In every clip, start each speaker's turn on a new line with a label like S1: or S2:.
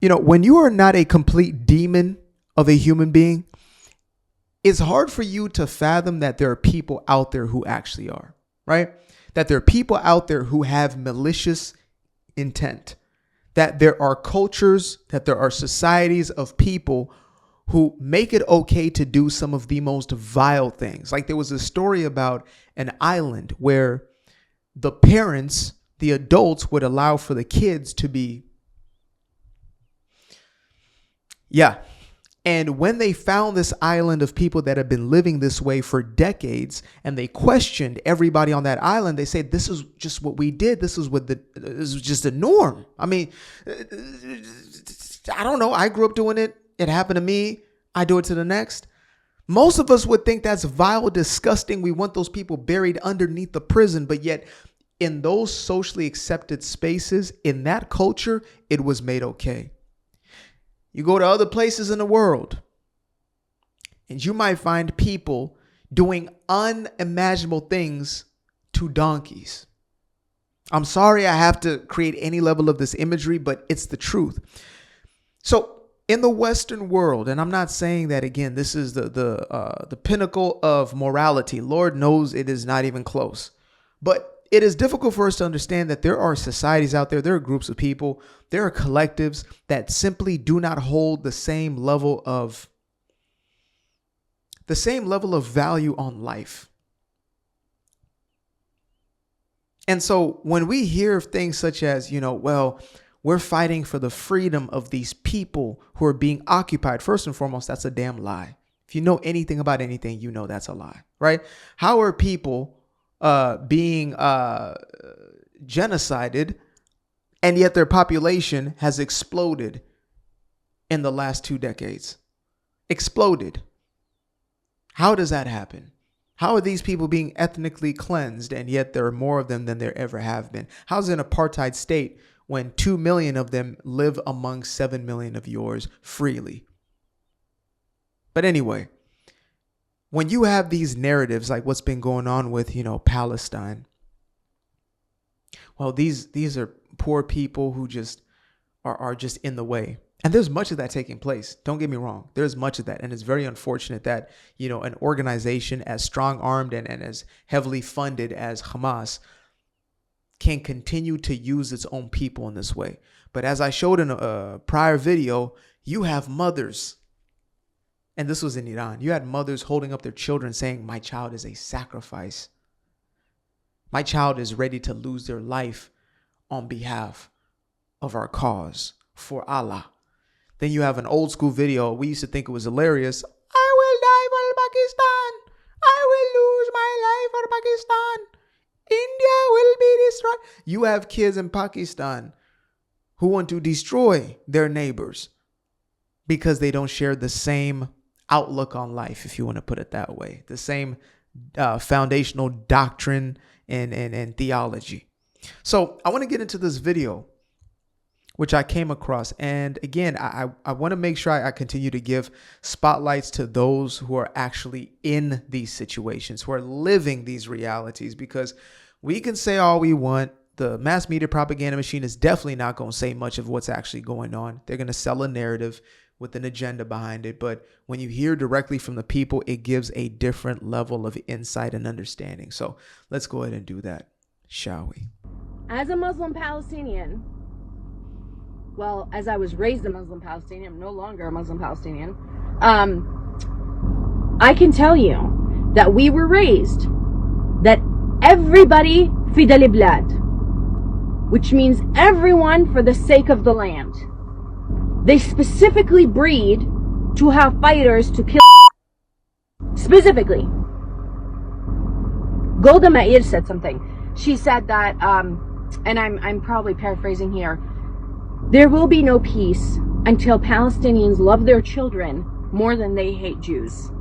S1: When you are not a complete demon of a human being, it's hard for you to fathom that there are people out there who actually are, right? That there are people out there who have malicious intent, that there are cultures, that there are societies of people who make it okay to do some of the most vile things. Like there was a story about an island where the parents, the adults, would allow for the kids to be. Yeah. And when they found this island of people that had been living this way for decades, and they questioned everybody on that island, they said, this is just what we did. This was just the norm. I mean, I don't know. I grew up doing it. It happened to me. I do it to the next. Most of us would think that's vile, disgusting. We want those people buried underneath the prison. But yet in those socially accepted spaces, in that culture, it was made okay. You go to other places in the world and you might find people doing unimaginable things to donkeys. I'm sorry I have to create any level of this imagery, but it's the truth. So in the Western world, and I'm not saying that, again, this is the pinnacle of morality. Lord knows it is not even close. But it is difficult for us to understand that there are societies out there, there are groups of people, there are collectives that simply do not hold the same level of value on life. And so when we hear of things such as, we're fighting for the freedom of these people who are being occupied, first and foremost, that's a damn lie. If you know anything about anything, you know that's a lie, right? How are people being genocided, and yet their population has exploded in the last 2 decades? Exploded. How does that happen? How are these people being ethnically cleansed, and yet there are more of them than there ever have been? How's an apartheid state when 2 million of them live among 7 million of yours freely? But anyway, when you have these narratives like what's been going on with, Palestine, well, these are poor people who just are just in the way. And there's much of that taking place. Don't get me wrong. There's much of that. And it's very unfortunate that, an organization as strong-armed and as heavily funded as Hamas can continue to use its own people in this way. But as I showed in a prior video, you have mothers. And this was in Iran. You had mothers holding up their children saying, my child is a sacrifice. My child is ready to lose their life on behalf of our cause, for Allah. Then you have an old school video. We used to think it was hilarious. I will die for Pakistan. I will lose my life for Pakistan. India will be destroyed. You have kids in Pakistan who want to destroy their neighbors because they don't share the same outlook on life, if you want to put it that way, the same foundational doctrine and theology. So I want to get into this video, which I came across. And again, I want to make sure I continue to give spotlights to those who are actually in these situations, who are living these realities, because we can say all we want. The mass media propaganda machine is definitely not going to say much of what's actually going on. They're going to sell a narrative with an agenda behind it. But when you hear directly from the people, it gives a different level of insight and understanding. So let's go ahead and do that, shall we?
S2: As a Muslim Palestinian, well, as I was raised a Muslim Palestinian, I'm no longer a Muslim Palestinian. I can tell you that we were raised that everybody fi dal blad, which means everyone for the sake of the land. They specifically breed to have fighters to kill. Specifically, Golda Meir said something. She said that, and I'm probably paraphrasing here, there will be no peace until Palestinians love their children more than they hate Jews.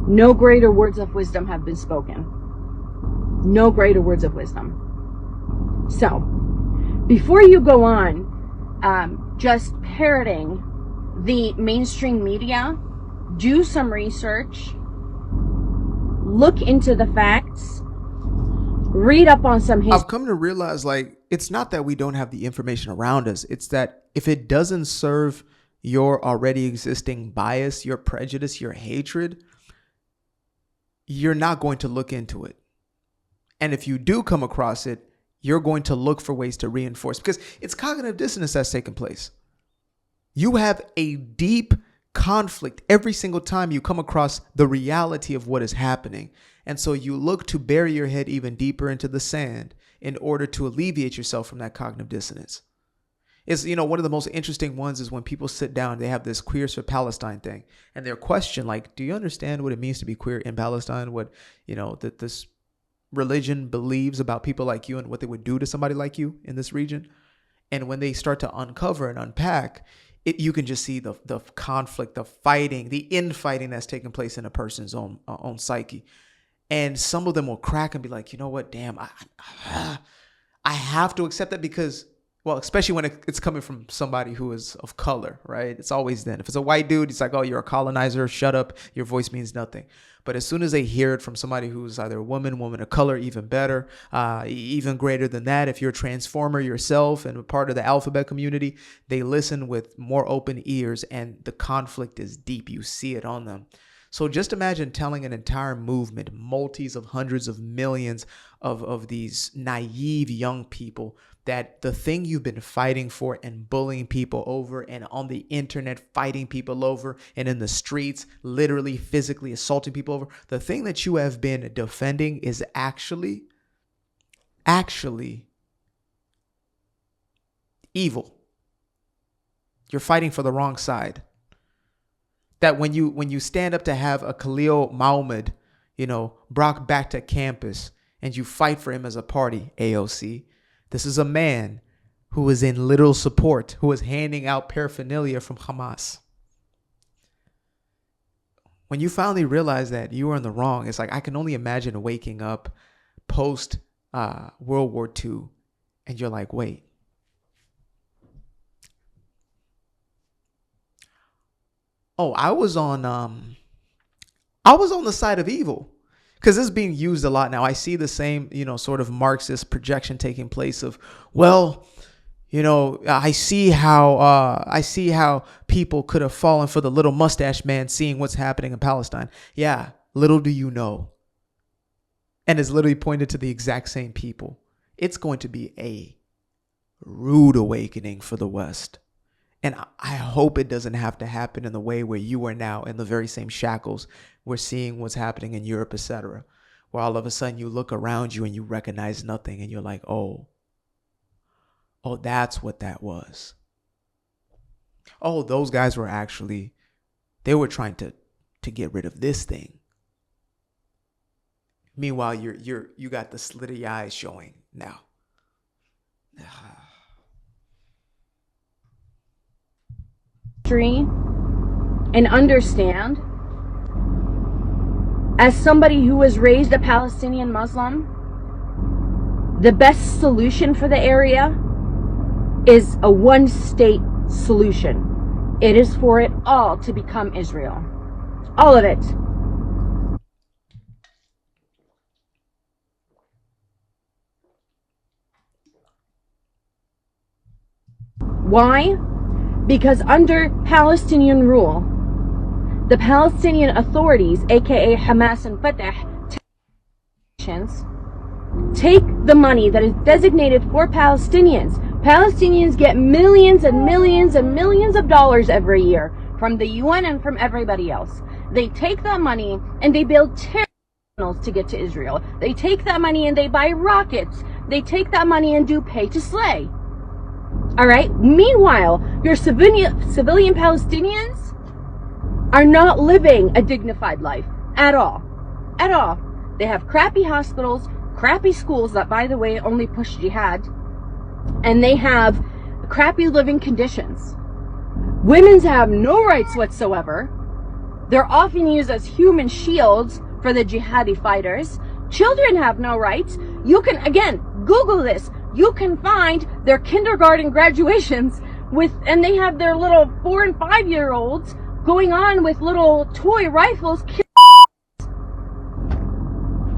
S2: No greater words of wisdom have been spoken. No greater words of wisdom. So, before you go on, just parroting the mainstream media, do some research, look into the facts, read up on some history.
S1: I've come to realize, like, it's not that we don't have the information around us. It's that if it doesn't serve your already existing bias, your prejudice, your hatred, you're not going to look into it. And if you do come across it, you're going to look for ways to reinforce, because it's cognitive dissonance that's taking place. You have a deep conflict every single time you come across the reality of what is happening. And so you look to bury your head even deeper into the sand in order to alleviate yourself from that cognitive dissonance. It's, one of the most interesting ones is when people sit down, they have this Queers for Palestine thing, and they're questioned, like, do you understand what it means to be queer in Palestine? What, that this religion believes about people like you and what they would do to somebody like you in this region? And when they start to uncover and unpack it, you can just see the conflict, the fighting, the infighting that's taking place in a person's own psyche. And some of them will crack and be like, you know what, damn, I have to accept that because, well, especially when it's coming from somebody who is of color, right? It's always then. If it's a white dude, it's like, oh, you're a colonizer, shut up, your voice means nothing. But as soon as they hear it from somebody who's either a woman of color, even better, even greater than that, if you're a transformer yourself and a part of the alphabet community, they listen with more open ears, and the conflict is deep. You see it on them. So just imagine telling an entire movement, multis of hundreds of millions of these naive young people, that the thing you've been fighting for and bullying people over and on the internet fighting people over and in the streets literally physically assaulting people over, the thing that you have been defending is actually evil. You're fighting for the wrong side. That when you stand up to have a Khalil Muhammad, brought back to campus, and you fight for him as a party, AOC, this is a man who is in literal support, who is handing out paraphernalia from Hamas. When you finally realize that you are in the wrong, it's like I can only imagine waking up post World War II, and you're like, wait. Oh, I was on the side of evil, because this is being used a lot now. I see the same, sort of Marxist projection taking place of, well, I see how people could have fallen for the little mustache man seeing what's happening in Palestine. Yeah, little do you know. And it's literally pointed to the exact same people. It's going to be a rude awakening for the West. And I hope it doesn't have to happen in the way where you are now in the very same shackles. We're seeing what's happening in Europe, etc., where all of a sudden you look around you and you recognize nothing, and you're like, oh, that's what that was. Oh, those guys were they were trying to get rid of this thing. Meanwhile, you got the slitty eyes showing now.
S2: And understand, as somebody who was raised a Palestinian Muslim, the best solution for the area is a one-state solution. It is for it all to become Israel. All of it. Why? Because under Palestinian rule, the Palestinian authorities, aka Hamas and Fatah, take the money that is designated for Palestinians. Palestinians get millions and millions and millions of dollars every year from the UN and from everybody else. They take that money and they build tunnels to get to Israel. They take that money and they buy rockets. They take that money and do pay to slay. All right. Meanwhile, your civilian Palestinians are not living a dignified life at all. At all. They have crappy hospitals, crappy schools that, by the way, only push jihad, and they have crappy living conditions. Women have no rights whatsoever. They're often used as human shields for the jihadi fighters. Children have no rights. You can, again, Google this. You can find their kindergarten graduations and they have their little 4 and 5-year-olds going on with little toy rifles.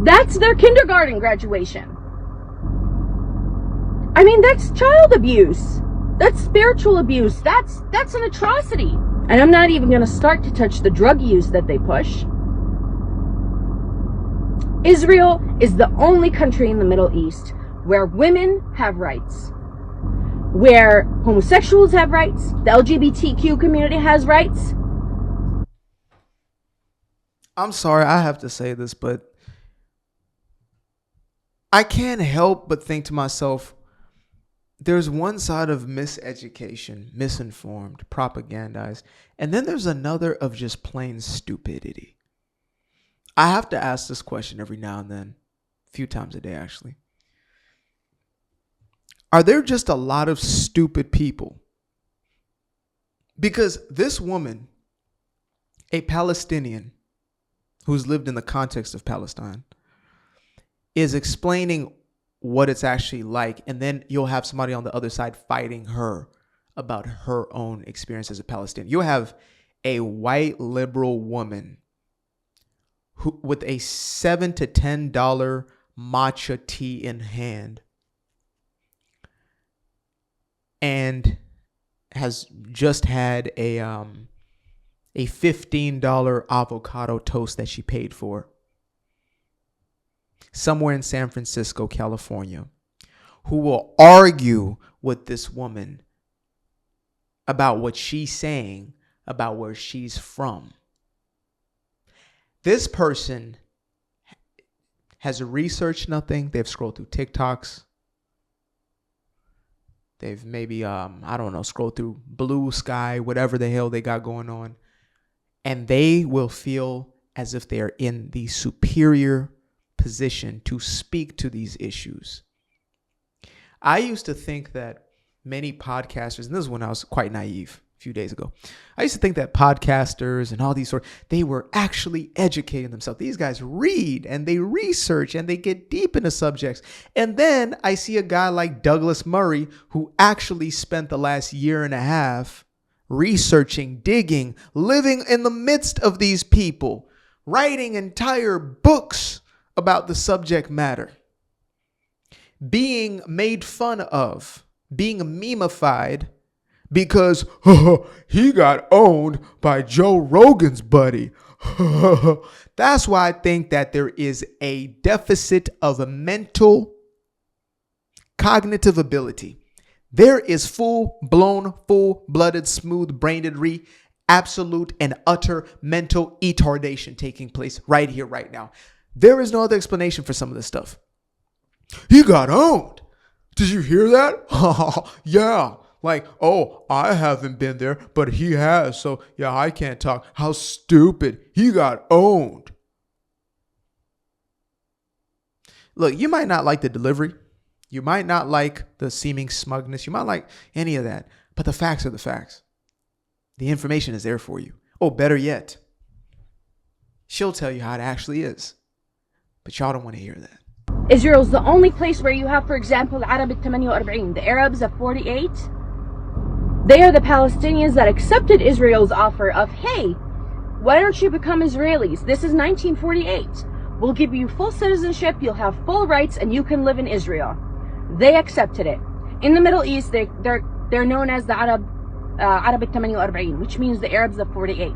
S2: That's their kindergarten graduation. I mean, that's child abuse. That's spiritual abuse. That's an atrocity. And I'm not even going to start to touch the drug use that they push. Israel is the only country in the Middle East where women have rights, where homosexuals have rights, the LGBTQ community has rights.
S1: I'm sorry, I have to say this, but I can't help but think to myself, there's one side of miseducation, misinformed, propagandized, and then there's another of just plain stupidity. I have to ask this question every now and then, a few times a day actually. Are there just a lot of stupid people? Because this woman, a Palestinian who's lived in the context of Palestine, is explaining what it's actually like, and then you'll have somebody on the other side fighting her about her own experience as a Palestinian. You'll have a white liberal woman who, with a $7 to $10 matcha tea in hand, and has just had a $15 avocado toast that she paid for somewhere in San Francisco, California, who will argue with this woman about what she's saying about where she's from. This person has researched nothing. They've scrolled through TikToks. They've maybe, scrolled through Blue Sky, whatever the hell they got going on. And they will feel as if they are in the superior position to speak to these issues. I used to think that many podcasters, and this is when I was quite naive a few days ago, I used to think that podcasters and all these they were actually educating themselves. These guys read and they research and they get deep into subjects. And then I see a guy like Douglas Murray, who actually spent the last year and a half researching, digging, living in the midst of these people, writing entire books about the subject matter, being made fun of, being memeified because he got owned by Joe Rogan's buddy. That's why I think that there is a deficit of a mental cognitive ability. There is full-blown, full-blooded, smooth-brained, absolute and utter mental retardation taking place right here, right now. There is no other explanation for some of this stuff. He got owned. Did you hear that? Yeah. Like, oh, I haven't been there, but he has. So, yeah, I can't talk. How stupid. He got owned. Look, you might not like the delivery. You might not like the seeming smugness. You might like any of that. But the facts are the facts. The information is there for you. Oh, better yet, she'll tell you how it actually is. But y'all don't want to hear that.
S2: Israel's the only place where you have, for example, Arab al-48, the Arabs of 48. They are the Palestinians that accepted Israel's offer of, hey, why don't you become Israelis? This is 1948. We'll give you full citizenship, you'll have full rights, and you can live in Israel. They accepted it. In the Middle East, they're known as the Arab al-48, which means the Arabs of 48.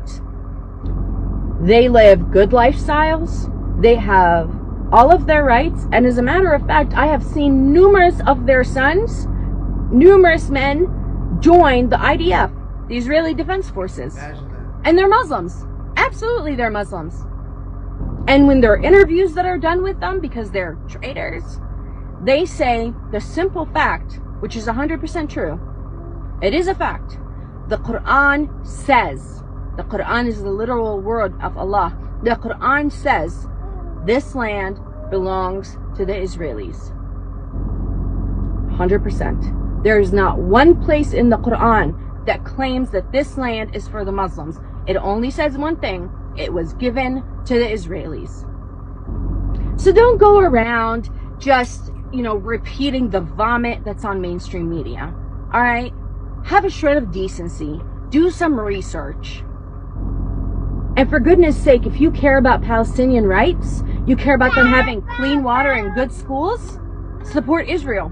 S2: They live good lifestyles. They have all of their rights. And as a matter of fact, I have seen numerous of their sons, numerous men, join the IDF, the Israeli Defense Forces. And they're Muslims. Absolutely, they're Muslims. And when there are interviews that are done with them, because they're traitors, they say the simple fact, which is 100% true. It is a fact. The Quran says, the Quran is the literal word of Allah. The Quran says, this land belongs to the Israelis. 100%. There is not one place in the Quran that claims that this land is for the Muslims. It only says one thing. It was given to the Israelis. So don't go around just, repeating the vomit that's on mainstream media. All right? Have a shred of decency. Do some research. And for goodness sake, if you care about Palestinian rights, you care about them having clean water and good schools, support Israel.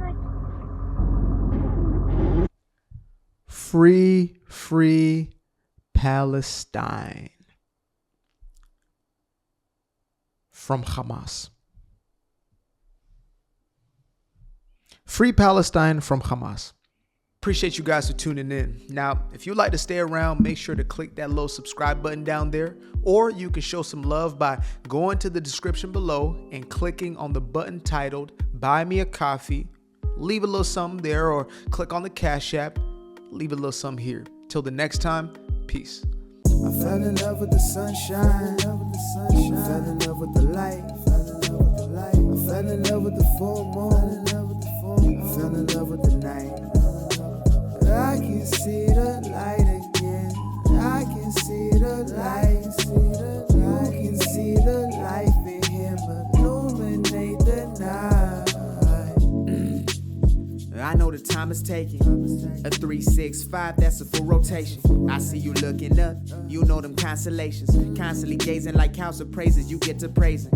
S1: Free Palestine from Hamas. Free Palestine from Hamas. Appreciate you guys for tuning in. Now, if you'd like to stay around, make sure to click that little subscribe button down there, or you can show some love by going to the description below and clicking on the button titled Buy Me a Coffee. Leave a little something there, or click on the Cash App. Leave a little something here. Till the next time, peace.
S3: I fell in love with the sunshine. I fell in love with the light. I fell in love with the full moon. I fell in love with the night. I can see the light again. I can see the light. You can see the life in him illuminate the night. I know the time is taking. A 365, that's a full rotation. I see you looking up, you know them constellations. Constantly gazing like house of praises, you get to praising.